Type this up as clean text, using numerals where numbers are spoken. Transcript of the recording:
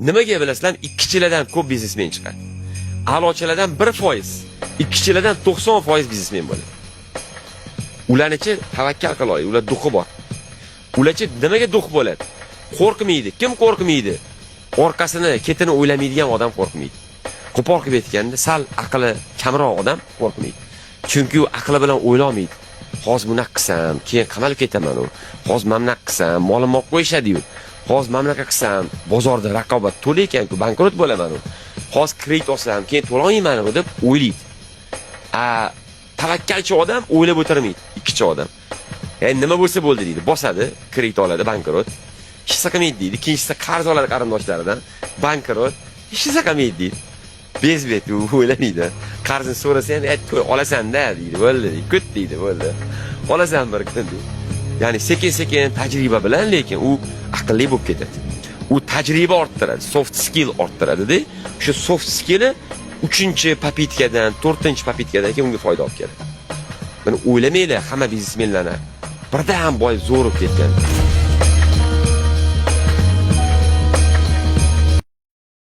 Nimaga bilasizlar, ikkichilardan ko'p biznesmen chiqadi. A'lochilardan 1%, ikkichilardan 90% biznesmen bo'ladi. Ularnichi tavakkal qiladi, ular duxi bor. Ularchi nimaga dux bo'ladi? Qo'rqmaydi. Kim qo'rqmaydi? Orqasini, ketini o'ylamaydigan odam qo'rqmaydi. Qo'pol qilib aytganda, sal aqli kamroq odam qo'rqmaydi. Chunki u aqli bilan o'ylamaydi. Hozir buni qilsam, keyin qamalib ketaman u. Hozir mamlak qilsam, molim olib qo'yishadi-yu. Hozir mamlaka qilsam, bozorda raqobat to'la ekan-ku, bankrot bo'laman u. Hozir kredit olsam, keyin to'la olmayman deb o'ylaydi. Tavakkalchi odam o'ylab o'tirmaydi, ikkichi odam. Nima bo'lsa bo'ldi deydi, bosadi, kredit oladi, bankrot. Hech qilmaydi deydi. Ikkinchisi qarz oladi qarindoshlaridan, bankrot. Hech qilmaydi deydi. Bezbet u o'ylamaydi. Qarzni so'rasa ham, "Ayt-qo'y, olasan-da" deydi. Bo'ldi, kut deydi, bo'ldi. Olasan bir kun deydi. Ya'ni sekin-sekin tajriba bilan, lekin u aqlli bo'lib ketadi. U tajriba orttiradi, soft skill orttiradi-da. Shu soft skill'i 3-papitkadan, 4-papitkadan keyin unga foyda olib keladi. Buni o'ylamaylar hamma biznesmenlarni birdan boy zo'rib ketgan.